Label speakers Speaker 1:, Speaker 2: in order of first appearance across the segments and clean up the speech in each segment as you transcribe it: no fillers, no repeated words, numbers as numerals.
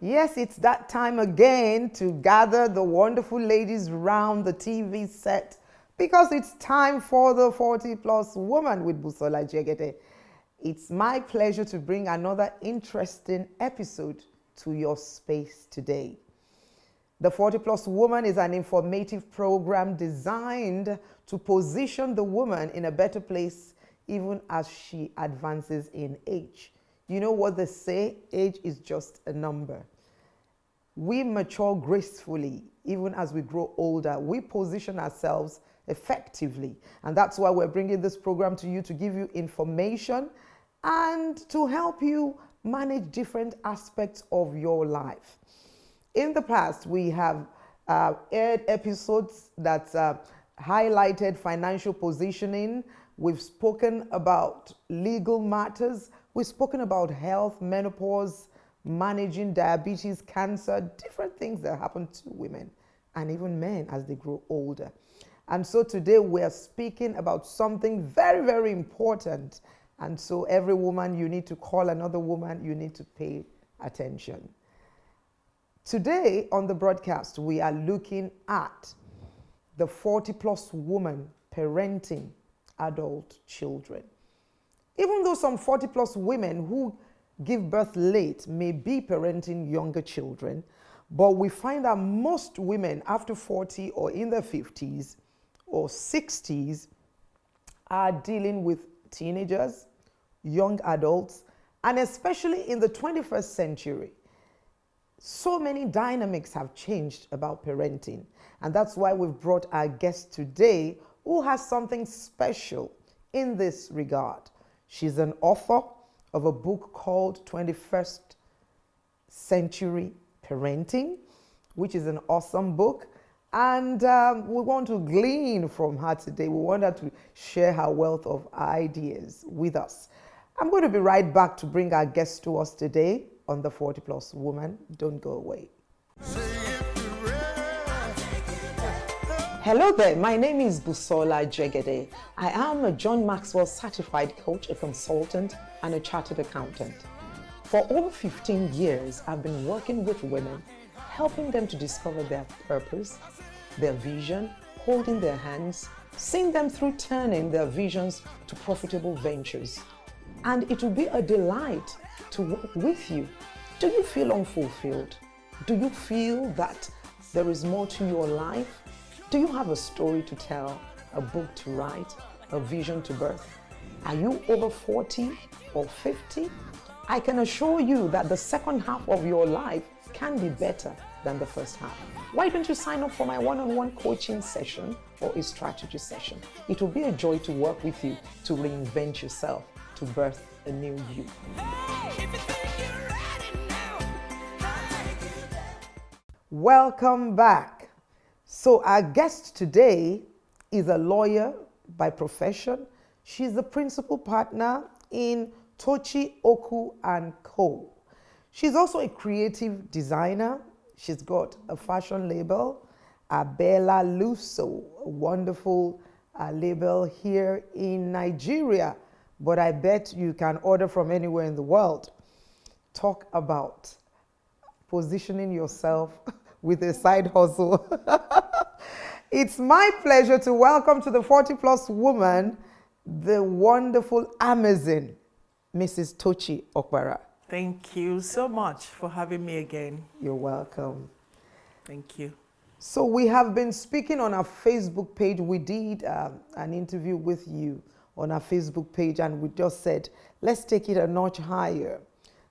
Speaker 1: Yes, it's that time again to gather the wonderful ladies round the TV set because it's time for the 40 Plus Woman with Busola Jegede. It's my pleasure to bring another interesting episode to your space today. The 40 Plus Woman is an informative program designed to position the woman in a better place even as she advances in age. You know what they say, age is just a number. We mature gracefully even as we grow older. We position ourselves effectively. And that's why we're bringing this program to you to give you information and to help you manage different aspects of your life. In the past, we have aired episodes that highlighted financial positioning. We've spoken about legal matters. We've spoken about health, menopause, managing diabetes, cancer, different things that happen to women and even men as they grow older. And so today we're speaking about something very, very important. And so every woman, you need to call another woman, you need to pay attention. Today on the broadcast, we are looking at the 40 plus woman parenting adult children. Even though some 40 plus women who give birth late may be parenting younger children, but we find that most women after 40 or in their 50s or 60s are dealing with teenagers, young adults, and especially in the 21st century. So many dynamics have changed about parenting, and that's why we've brought our guest today who has something special in this regard. She's an author of a book called 21st Century Parenting, which is an awesome book. And we want to glean from her today. We want her to share her wealth of ideas with us. I'm going to be right back to bring our guest to us today on the 40 Plus Woman. Don't go away. Hello there, my name is Busola Jegede. I am a John Maxwell certified coach, a consultant, and a chartered accountant. For over 15 years, I've been working with women, helping them to discover their purpose, their vision, holding their hands, seeing them through turning their visions to profitable ventures. And it will be a delight to work with you. Do you feel unfulfilled? Do you feel that there is more to your life? Do you have a story to tell, a book to write, a vision to birth? Are you over 40 or 50? I can assure you that the second half of your life can be better than the first half. Why don't you sign up for my one-on-one coaching session or a strategy session? It will be a joy to work with you to reinvent yourself, to birth a new you. Welcome back. So our guest today is a lawyer by profession. She's the principal partner in Tochi Oku & Co. She's also a creative designer. She's got a fashion label, Abela Luso, a wonderful label here in Nigeria. But I bet you can order from anywhere in the world. Talk about positioning yourself with a side hustle. It's my pleasure to welcome to the 40 Plus Woman, the wonderful Amazon, Mrs. Tochi Okpara.
Speaker 2: Thank you so much for having me again.
Speaker 1: You're welcome.
Speaker 2: Thank you.
Speaker 1: So we have been speaking on our Facebook page. We did an interview with you on our Facebook page, and we just said, let's take it a notch higher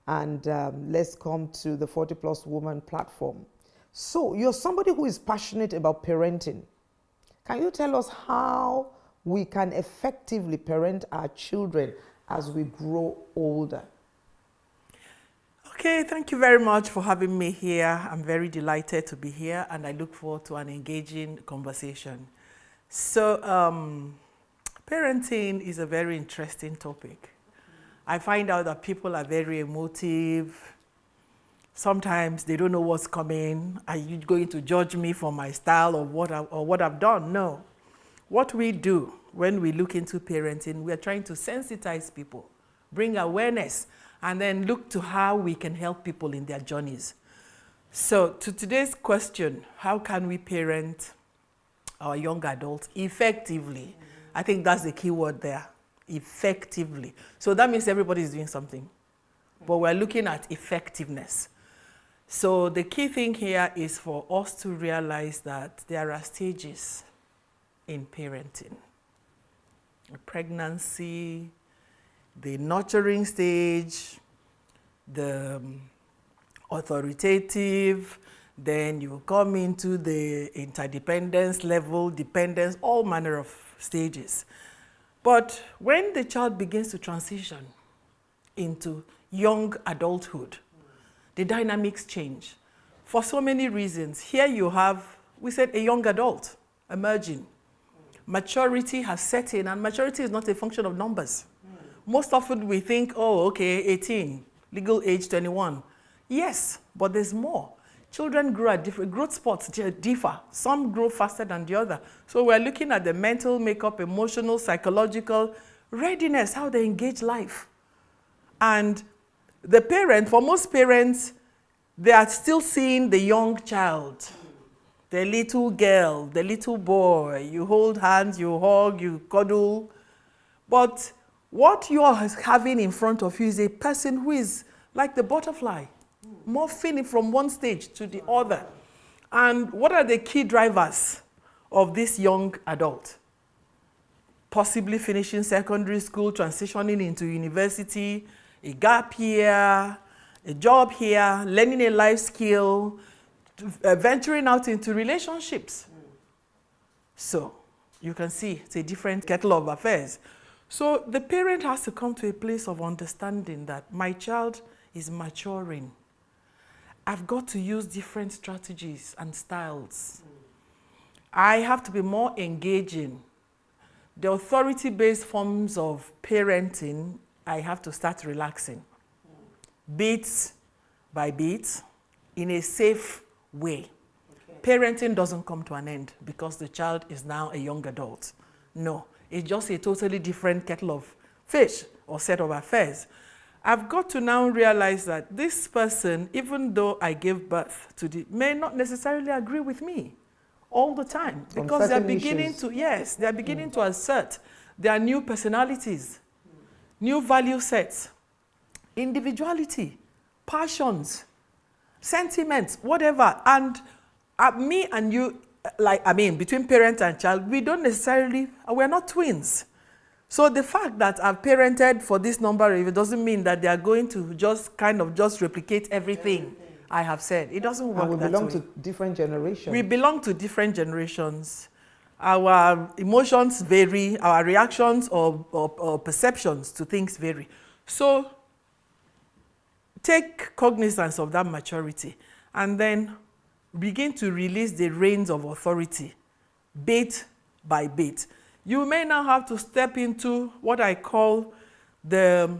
Speaker 1: and let's come to the 40 Plus Woman platform. So you're somebody who is passionate about parenting. Can you tell us how we can effectively parent our children as we grow older?
Speaker 2: Okay, thank you very much for having me here. I'm very delighted to be here, and I look forward to an engaging conversation. So, parenting is a very interesting topic. I find out that people are very emotive. Sometimes they don't know what's coming. Are you going to judge me for my style or what I've done? No. What we do when we look into parenting, we are trying to sensitize people, bring awareness, and then look to how we can help people in their journeys. So to today's question, how can we parent our young adults effectively? I think that's the key word there, effectively. So that means everybody is doing something, but we're looking at effectiveness. So the key thing here is for us to realize that there are stages in parenting. Pregnancy, the nurturing stage, the authoritative, then you come into the interdependence level, dependence, all manner of stages. But when the child begins to transition into young adulthood, the dynamics change for so many reasons. Here you have, we said, a young adult emerging. Maturity has set in, and maturity is not a function of numbers. Most often we think, oh, okay, 18, legal age 21. Yes, but there's more. Children grow at different, growth spots differ. Some grow faster than the other. So we're looking at the mental makeup, emotional, psychological readiness, how they engage life. And the parent, for most parents, they are still seeing the young child, the little girl, the little boy. You hold hands, you hug, you cuddle. But what you are having in front of you is a person who is like the butterfly, morphing from one stage to the other. And what are the key drivers of this young adult? Possibly finishing secondary school, transitioning into university, a gap year, a job here, learning a life skill, venturing out into relationships. So you can see it's a different kettle of affairs. So the parent has to come to a place of understanding that my child is maturing. I've got to use different strategies and styles. I have to be more engaging. The authority-based forms of parenting, I have to start relaxing. Bit by bit, in a safe way. Okay. Parenting doesn't come to an end because the child is now a young adult. No, it's just a totally different kettle of fish or set of affairs. I've got to now realize that this person, even though I gave birth to the, may not necessarily agree with me all the time because they're beginning to, yes, they're beginning to assert their new personalities, new value sets, individuality, passions, sentiments, whatever. And me and you, between parent and child, we don't necessarily, we're not twins. So the fact that I've parented for this number, it doesn't mean that they are going to just replicate everything I have said. It doesn't work that way.
Speaker 1: And we belong to different generations.
Speaker 2: We belong to different generations. Our emotions vary, our reactions or perceptions to things vary. So take cognizance of that maturity and then begin to release the reins of authority, bit by bit. You may now have to step into what I call the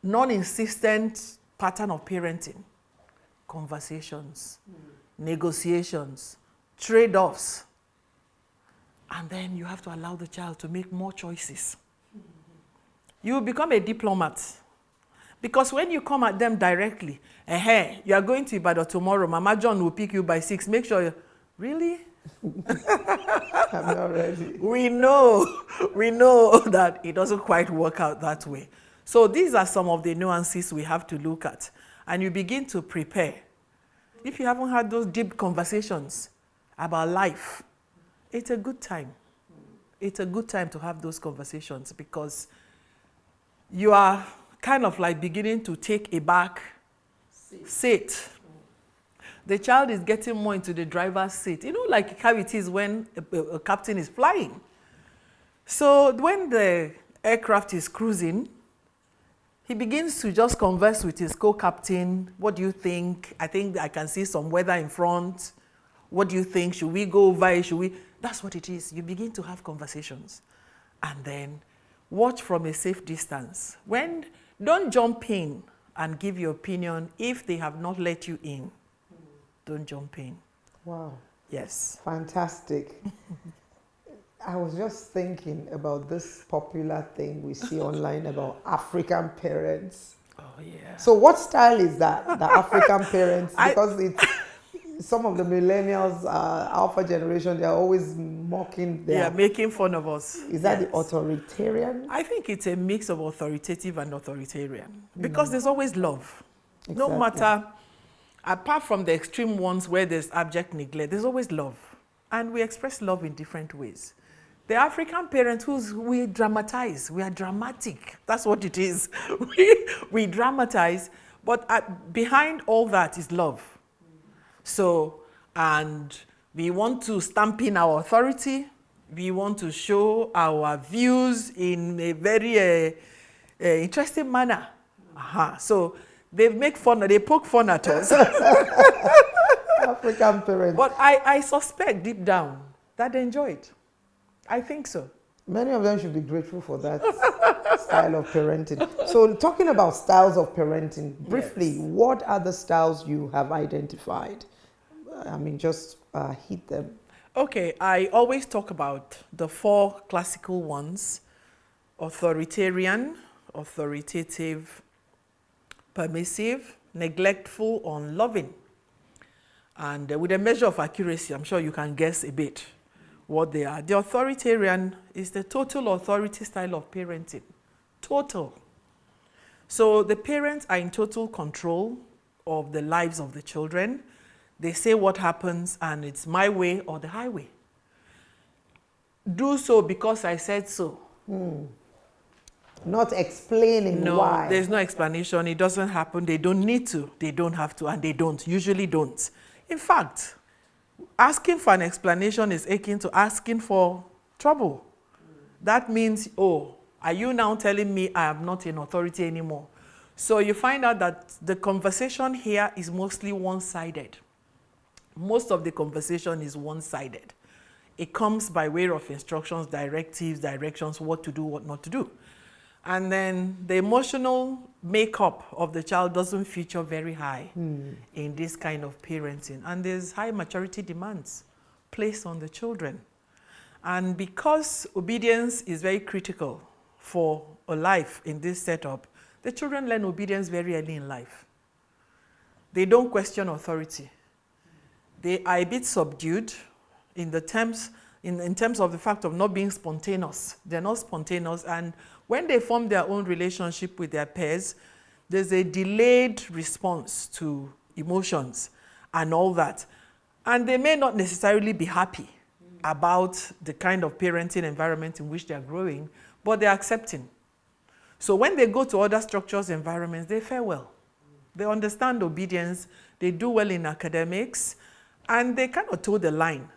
Speaker 2: non-insistent pattern of parenting. Conversations, negotiations, trade-offs. And then you have to allow the child to make more choices. You will become a diplomat. Because when you come at them directly, you are going to Ibadan tomorrow, Mama John will pick you by 6. Make sure really?
Speaker 1: I'm not ready.
Speaker 2: We know that it doesn't quite work out that way. So these are some of the nuances we have to look at. And you begin to prepare. If you haven't had those deep conversations about life, it's a good time. It's a good time to have those conversations because you are kind of like beginning to take a back seat. The child is getting more into the driver's seat. You know, like how it is when a captain is flying. So when the aircraft is cruising, he begins to just converse with his co-captain. What do you think? I think I can see some weather in front. What do you think? Should we go over it? Should we? That's what it is. You begin to have conversations. And then watch from a safe distance. Don't jump in and give your opinion if they have not let you in. Don't jump in.
Speaker 1: Wow.
Speaker 2: Yes.
Speaker 1: Fantastic. I was just thinking about this popular thing we see online about African parents.
Speaker 2: Oh, yeah.
Speaker 1: So what style is that? The African parents?
Speaker 2: I-
Speaker 1: Because it's some of the millennials, alpha generation, they're always mocking
Speaker 2: Yeah,
Speaker 1: their...
Speaker 2: making fun of us.
Speaker 1: Is that the
Speaker 2: Yes.
Speaker 1: authoritarian?
Speaker 2: I think it's a mix of authoritative and authoritarian because there's always love. No
Speaker 1: Exactly.
Speaker 2: matter, apart from the extreme ones where there's abject neglect, there's always love. And we express love in different ways. The African parents, we dramatize, we are dramatic. That's what it is. We dramatize, but behind all that is love. So, and we want to stamp in our authority. We want to show our views in a very interesting manner. So they poke fun at us.
Speaker 1: African parents.
Speaker 2: But I suspect deep down that they enjoy it. I think so.
Speaker 1: Many of them should be grateful for that style of parenting. So talking about styles of parenting, briefly,
Speaker 2: Yes.
Speaker 1: what are the styles you have identified? I mean, just hit them.
Speaker 2: Okay, I always talk about the 4 classical ones: authoritarian, authoritative, permissive, neglectful, unloving. And with a measure of accuracy, I'm sure you can guess a bit what they are. The authoritarian is the total authority style of parenting. Total. So the parents are in total control of the lives of the children. They say what happens, and it's my way or the highway. Do so because I said so.
Speaker 1: Not explaining
Speaker 2: No,
Speaker 1: why.
Speaker 2: there's no explanation. It doesn't happen. They don't need to. They don't have to, and they don't. Usually don't. In fact, asking for an explanation is akin to asking for trouble. That means, oh, are you now telling me I am not in authority anymore? So you find out that the conversation here is mostly one-sided. Most of the conversation is one-sided. It comes by way of instructions, directives, directions, what to do, what not to do. And then the emotional makeup of the child doesn't feature very high in this kind of parenting. And there's high maturity demands placed on the children. And because obedience is very critical for a life in this setup, the children learn obedience very early in life. They don't question authority. They are a bit subdued in terms of the fact of not being spontaneous. They're not spontaneous, and when they form their own relationship with their peers, there's a delayed response to emotions and all that. And they may not necessarily be happy about the kind of parenting environment in which they're growing, but they're accepting. So when they go to other structures, environments, they fare well. They understand obedience, they do well in academics, and they kind of toe the line.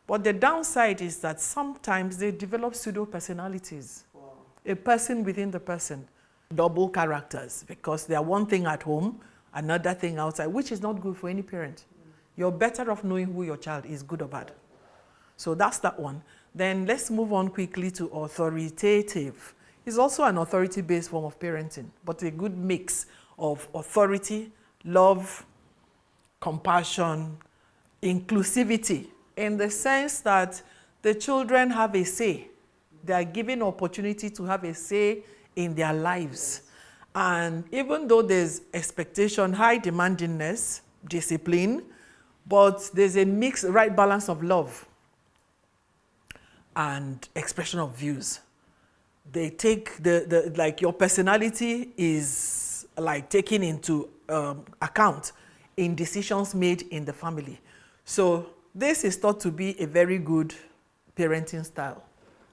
Speaker 2: But the downside is that sometimes they develop pseudo-personalities. Wow. A person within the person. Double characters, because they are one thing at home, another thing outside, which is not good for any parent. You're better off knowing who your child is, good or bad. So that's that one. Then let's move on quickly to authoritative. It's also an authority-based form of parenting, but a good mix of authority, love, compassion, inclusivity, in the sense that the children have a say. They are given opportunity to have a say in their lives. And even though there's expectation, high demandingness, discipline, but there's a mixed right balance of love and expression of views. They take like your personality is like taken into account in decisions made in the family. So this is thought to be a very good parenting style.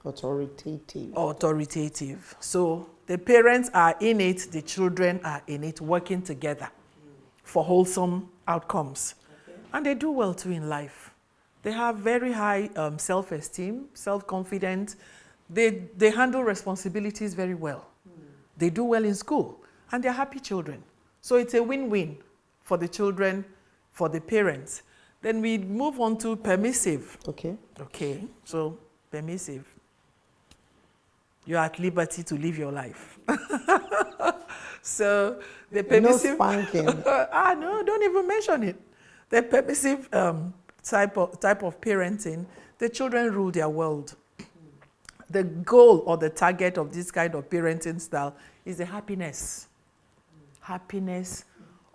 Speaker 1: Authoritative.
Speaker 2: Authoritative. So the parents are in it, the children are in it, working together for wholesome outcomes. Okay. And they do well too in life. They have very high self-esteem, self-confidence. They handle responsibilities very well. They do well in school, and they're happy children. So it's a win-win for the children, for the parents. Then we move on to permissive.
Speaker 1: Okay.
Speaker 2: Okay, so permissive. You're at liberty to live your life. So the permissive...
Speaker 1: No spanking.
Speaker 2: No, don't even mention it. The permissive type of parenting, the children rule their world. The goal or the target of this kind of parenting style is the happiness. happiness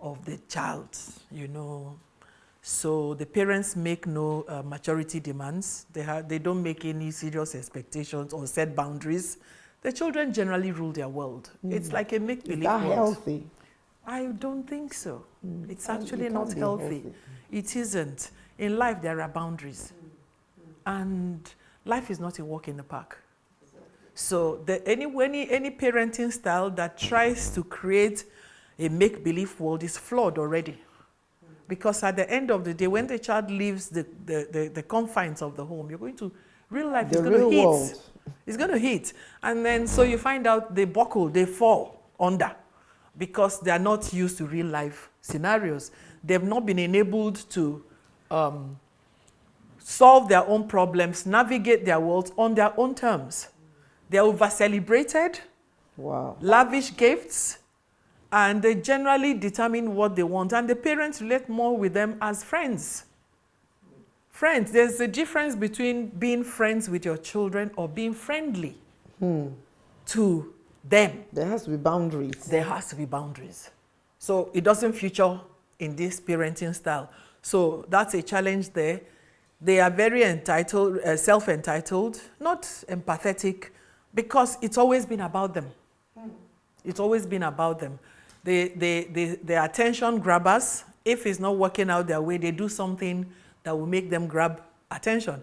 Speaker 2: of the child, you know. So the parents make no maturity demands. They don't make any serious expectations or set boundaries. The children generally rule their world. It's like a make-believe world.
Speaker 1: Is that healthy?
Speaker 2: I don't think so. It's
Speaker 1: It
Speaker 2: actually
Speaker 1: can't
Speaker 2: not
Speaker 1: be
Speaker 2: healthy. It isn't. In life, there are boundaries. And life is not a walk in the park. So any parenting style that tries to create a make-believe world is flawed already. Because at the end of the day, when the child leaves the confines of the home, you're going to, real life is going to hit.
Speaker 1: World.
Speaker 2: It's going to hit. And then so you find out they buckle, they fall under because they are not used to real life scenarios. They've not been enabled to solve their own problems, navigate their world on their own terms. They're over-celebrated, lavish gifts, and they generally determine what they want. And the parents relate more with them as friends. Friends, there's a difference between being friends with your children or being friendly to them.
Speaker 1: There has to be boundaries.
Speaker 2: There has to be boundaries. So it doesn't feature in this parenting style. So that's a challenge there. They are very entitled, self-entitled, not empathetic, because it's always been about them. It's always been about them. They're attention grabbers. If it's not working out their way, they do something that will make them grab attention.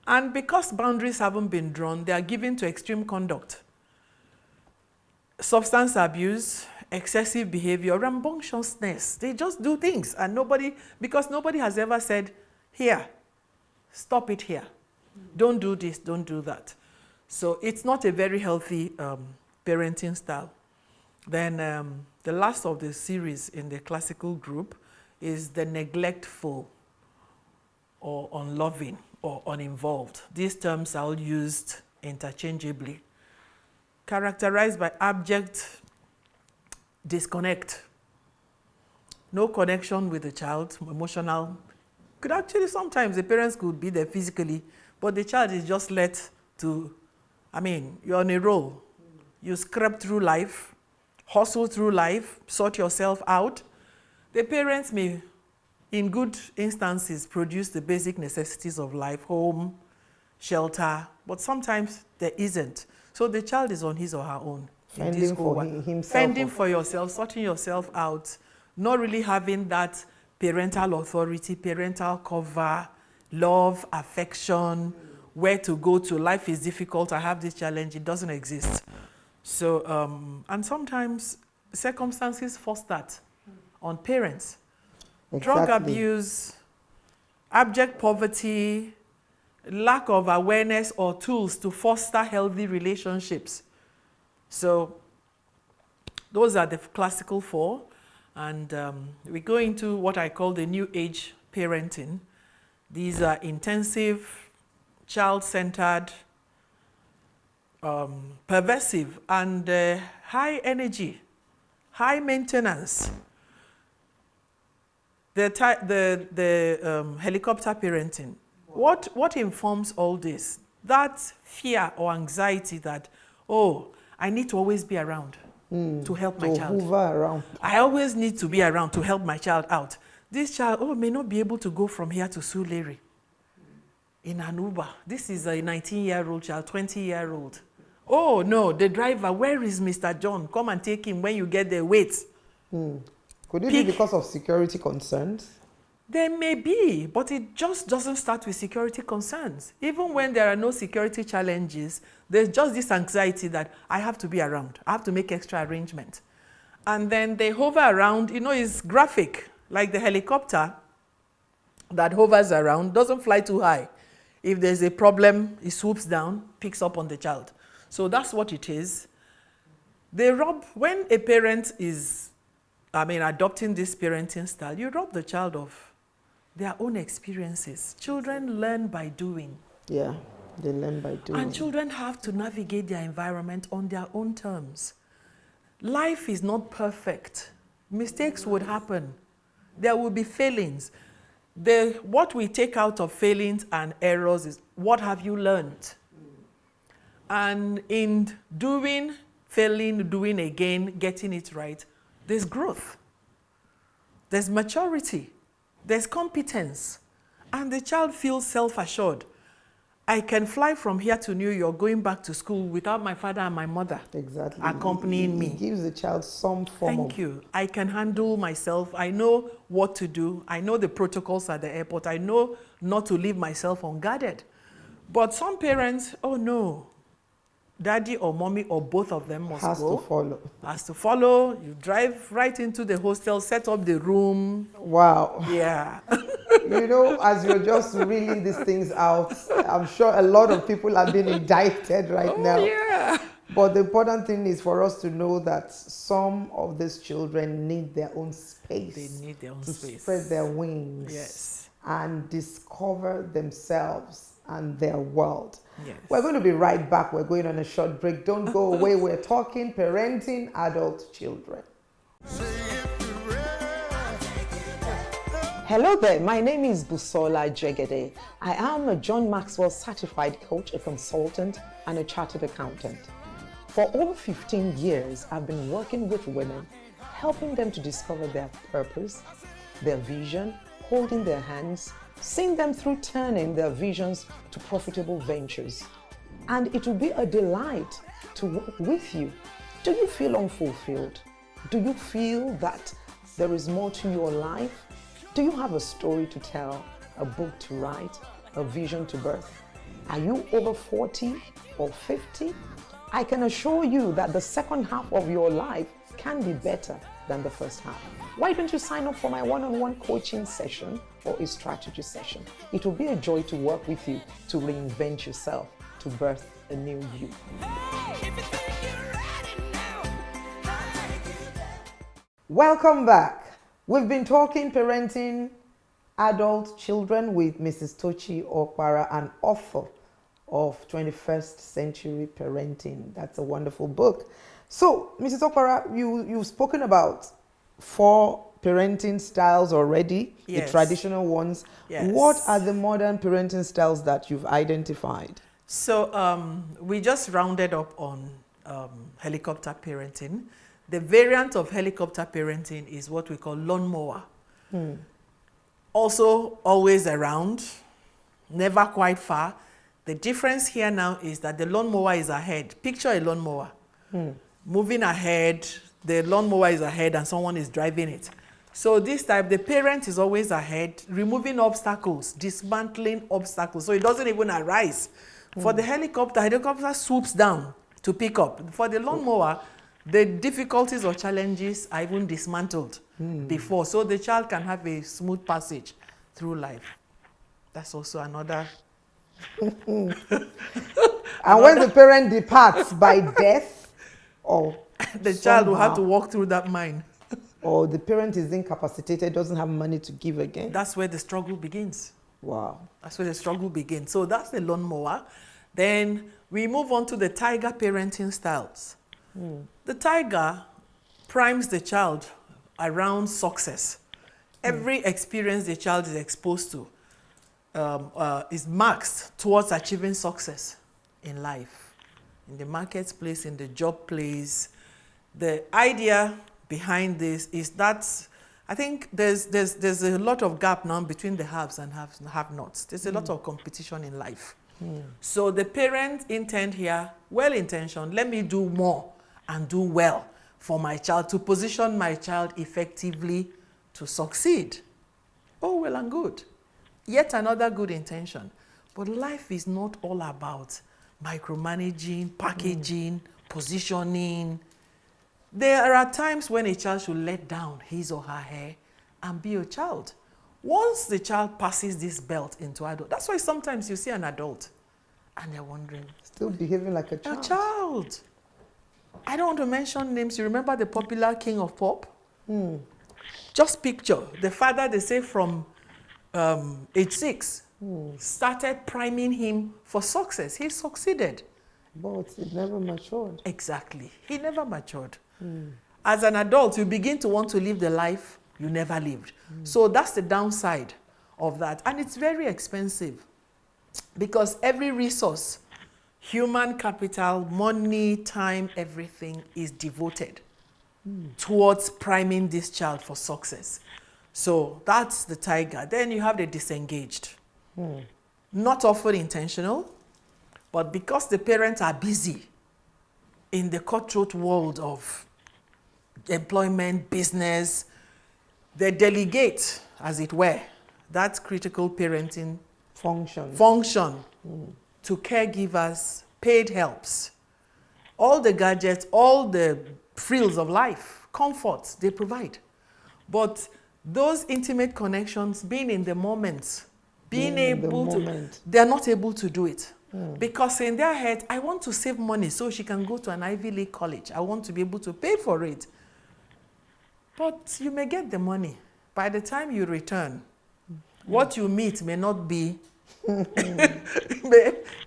Speaker 2: And because boundaries haven't been drawn, they are given to extreme conduct. Substance abuse, excessive behavior, rambunctiousness. They just do things, and because nobody has ever said, here, stop it here. Don't do this, don't do that. So it's not a very healthy parenting style. Then the last of the series in the classical group is the neglectful or unloving or uninvolved. These terms are all used interchangeably. Characterized by abject disconnect. No connection with the child, emotional. Could actually, sometimes the parents could be there physically, but the child is just let to, you're on a roll. You scrap through life, hustle through life, sort yourself out. The parents may, in good instances, produce the basic necessities of life, home, shelter, but sometimes there isn't. So the child is on his or her own.
Speaker 1: Fending for himself.
Speaker 2: Fending for yourself, sorting yourself out, not really having that parental authority, parental cover, love, affection, where to go to. Life is difficult, I have this challenge, it doesn't exist. So, and sometimes circumstances force that on parents.
Speaker 1: Exactly.
Speaker 2: Drug abuse, abject poverty, lack of awareness or tools to foster healthy relationships. So those are the classical four. And we go into what I call the new age parenting. These are intensive, child-centered, pervasive, and high energy, high maintenance. The helicopter parenting. What informs all this? That fear or anxiety that, oh, I need to always be around to help my child.
Speaker 1: Hoover around.
Speaker 2: I always need to be around to help my child out. This child, may not be able to go from here to Sulere in an Uber. This is a 19-year-old child, 20-year-old. Oh, no, the driver, where is Mr. John? Come and take him when you get there, wait.
Speaker 1: Could it be because of security concerns?
Speaker 2: There may be, but it just doesn't start with security concerns. Even when there are no security challenges, there's just this anxiety that I have to be around. I have to make extra arrangements. And then they hover around, it's graphic, like the helicopter that hovers around, doesn't fly too high. If there's a problem, it swoops down, picks up on the child. So that's what it is. When a parent is, adopting this parenting style, you rob the child of their own experiences. Children learn by doing.
Speaker 1: Yeah, they learn by doing.
Speaker 2: And children have to navigate their environment on their own terms. Life is not perfect. Mistakes would happen. There will be failings. What we take out of failings and errors is, what have you learned? And in doing, failing, doing again, getting it right, there's growth, there's maturity, there's competence, and the child feels self-assured. I can fly from here to New York going back to school without my father and my mother accompanying me.
Speaker 1: It gives the child some form
Speaker 2: Thank you. I can handle myself. I know what to do. I know the protocols at the airport. I know not to leave myself unguarded. But some parents, oh no, daddy or mommy or both of them must
Speaker 1: has
Speaker 2: go.
Speaker 1: to follow.
Speaker 2: Has to follow. You drive right into the hostel, set up the room.
Speaker 1: Wow.
Speaker 2: Yeah.
Speaker 1: You know, as you're just reeling these things out, I'm sure a lot of people are being indicted right now.
Speaker 2: Yeah.
Speaker 1: But the important thing is for us to know that some of these children need their own space.
Speaker 2: They need their own
Speaker 1: to
Speaker 2: space.
Speaker 1: spread their wings.
Speaker 2: Yes.
Speaker 1: And discover themselves and their world.
Speaker 2: Yes.
Speaker 1: We're going to be right back. We're going on a short break. Don't go away. We're talking parenting adult children. Hello there, my name is Busola Jegede. I am a John Maxwell certified coach, a consultant, and a chartered accountant. For over 15 years, I've been working with women, helping them to discover their purpose, their vision, holding their hands, seeing them through turning their visions to profitable ventures. And it will be a delight to work with you. Do you feel unfulfilled? Do you feel that there is more to your life? Do you have a story to tell, a book to write, a vision to birth? Are you over 40 or 50? I can assure you that the second half of your life can be better than the first half. Why don't you sign up for my one-on-one coaching session or a strategy session? It will be a joy to work with you to reinvent yourself, to birth a new you. Welcome back. We've been talking parenting adult children with Mrs. Tochi Okpara, an author of 21st Century Parenting. That's a wonderful book. So, Mrs. Okpara, you've spoken about 4 parenting styles already,
Speaker 2: Yes.
Speaker 1: the traditional ones.
Speaker 2: Yes.
Speaker 1: What are the modern parenting styles that you've identified?
Speaker 2: So we just rounded up on helicopter parenting. The variant of helicopter parenting is what we call lawnmower. Also always around, never quite far. The difference here now is that the lawnmower is ahead. Picture a lawnmower. Moving ahead, the lawnmower is ahead and someone is driving it. So this time, the parent is always ahead, removing obstacles, dismantling obstacles, so it doesn't even arise. For the helicopter swoops down to pick up. For the lawnmower, the difficulties or challenges are even dismantled before, so the child can have a smooth passage through life. That's also another.
Speaker 1: And when the parent departs by death, or
Speaker 2: the child will have to walk through that mine.
Speaker 1: Or the parent is incapacitated, doesn't have money to give again.
Speaker 2: That's where the struggle begins.
Speaker 1: Wow.
Speaker 2: That's where the struggle begins. So that's the lawnmower. Then we move on to the tiger parenting styles. The tiger primes the child around success. Every experience the child is exposed to is marked towards achieving success in life, in the marketplace, in the job place. The idea behind this is that I think there's a lot of gap now between the haves and have-nots. There's a lot of competition in life. So the parent intent here, well-intentioned, let me do more and do well for my child, to position my child effectively to succeed. Oh, well and good. Yet another good intention. But life is not all about micromanaging, packaging, positioning. There are times when a child should let down his or her hair and be a child. Once the child passes this belt into adult, that's why sometimes you see an adult and they're wondering.
Speaker 1: Still behaving like a child.
Speaker 2: A child. I don't want to mention names. You remember the popular king of pop? Just picture the father, they say from age 6, started priming him for success. He succeeded.
Speaker 1: But it never matured.
Speaker 2: Exactly. He never matured. As an adult, you begin to want to live the life you never lived. So that's the downside of that. And it's very expensive because every resource, human capital, money, time, everything is devoted towards priming this child for success. So that's the tiger. Then you have the disengaged. Not often intentional, but because the parents are busy in the cutthroat world of employment, business, they delegate, as it were, that critical parenting function to caregivers, paid helps. All the gadgets, all the frills of life, comforts they provide. But those intimate connections, being in the moment, they're not able to do it. Because in their head, I want to save money so she can go to an Ivy League college. I want to be able to pay for it. But you may get the money. By the time you return, what you meet may not be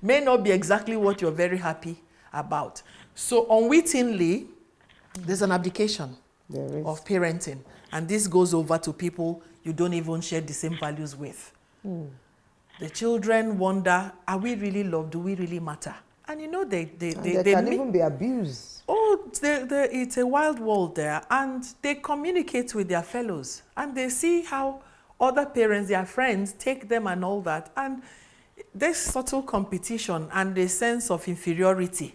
Speaker 2: may not be exactly what you're very happy about. So unwittingly, there's an abdication of parenting. And this goes over to people you don't even share the same values with. The children wonder, are we really loved? Do we really matter? And you know, they
Speaker 1: can even be abused.
Speaker 2: Oh, it's a wild world there. And they communicate with their fellows. And they see how other parents, their friends, take them and all that. And this subtle competition and the sense of inferiority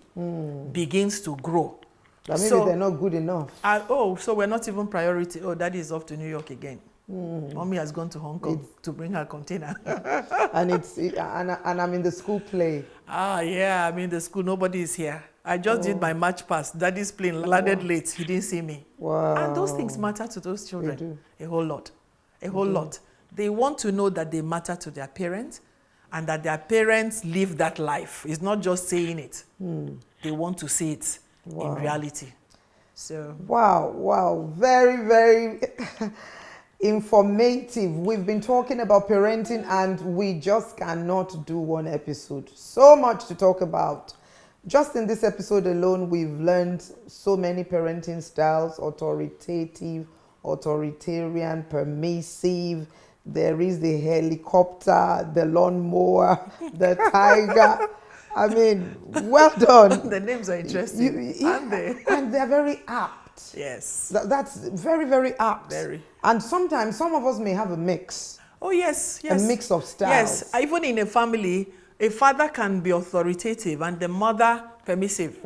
Speaker 2: begins to grow.
Speaker 1: But maybe they're not good enough.
Speaker 2: So we're not even priority. Oh, Daddy is off to New York again. Mommy has gone to Hong Kong to bring her container.
Speaker 1: and I'm in the school play.
Speaker 2: Yeah, I'm in the school. Nobody is here. I just did my march past. Daddy's plane landed late. He didn't see me.
Speaker 1: Wow.
Speaker 2: And those things matter to those children.
Speaker 1: They do.
Speaker 2: A whole lot. A whole lot. They want to know that they matter to their parents and that their parents live that life. It's not just saying it. They want to see it in reality. So.
Speaker 1: Wow. Very, very informative. We've been talking about parenting and we just cannot do one episode. So much to talk about. Just in this episode alone, we've learned so many parenting styles: authoritative, authoritarian, permissive. There is the helicopter, the lawnmower, the tiger. I mean, well done.
Speaker 2: The names are interesting, aren't they?
Speaker 1: And they're very apt.
Speaker 2: Yes.
Speaker 1: That's very, very apt.
Speaker 2: Very.
Speaker 1: And sometimes some of us may have a mix.
Speaker 2: Oh, yes.
Speaker 1: A mix of styles.
Speaker 2: Yes. Even in a family, a father can be authoritative and the mother permissive.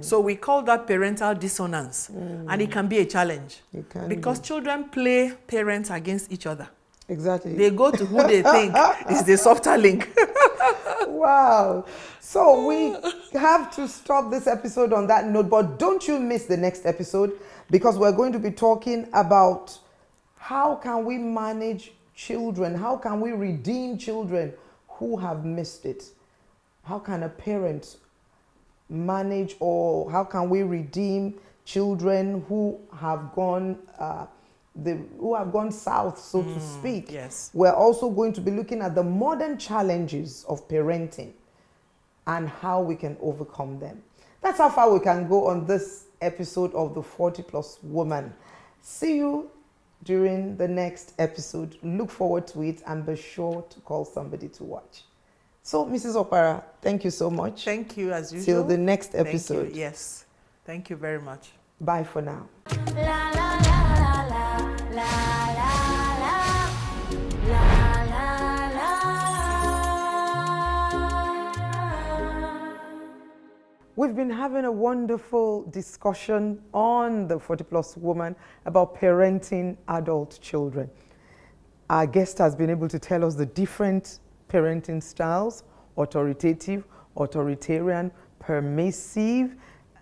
Speaker 2: So we call that parental dissonance. And it can be a challenge.
Speaker 1: It can
Speaker 2: because children play parents against each other.
Speaker 1: Exactly.
Speaker 2: They go to who they think is the softer link.
Speaker 1: Wow. So we have to stop this episode on that note, but don't you miss the next episode, because we're going to be talking about how can we manage children, how can we redeem children who have missed it. How can a parent manage, or how can we redeem children who have gone south, so to speak.
Speaker 2: Yes.
Speaker 1: We're also going to be looking at the modern challenges of parenting and how we can overcome them. That's how far we can go on this episode of the 40+ Woman. See you during the next episode. Look forward to it and be sure to call somebody to watch. So, Mrs. Opara, thank you so much.
Speaker 2: Thank you, as usual.
Speaker 1: Till the next episode.
Speaker 2: Thank you. Yes. Thank you very much.
Speaker 1: Bye for now.
Speaker 3: La la la la la la la la la la.
Speaker 1: We've been having a wonderful discussion on the 40+ Woman about parenting adult children. Our guest has been able to tell us the different parenting styles: authoritative, authoritarian, permissive,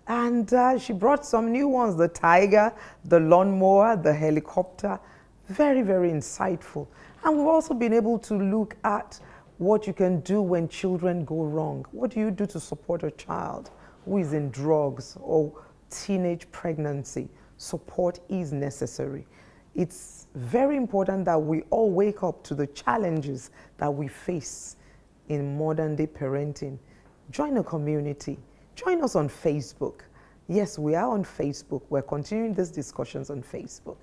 Speaker 1: and she brought some new ones: the tiger, the lawnmower, the helicopter. Very, very insightful. And we've also been able to look at what you can do when children go wrong. What do you do to support a child who is in drugs or teenage pregnancy? Support is necessary. It's very important that we all wake up to the challenges that we face in modern day parenting. Join a community. Join us on Facebook. Yes, we are on Facebook. We're continuing these discussions on Facebook.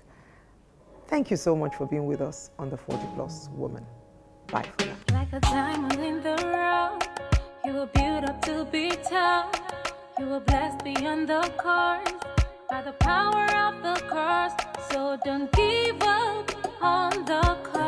Speaker 1: Thank you so much for being with us on the 40+ Woman. Bye for now.
Speaker 3: Like a diamond in the rough, you were built up to be tough. You were blessed beyond the cars. by the power of the cross. So don't give up on the cause.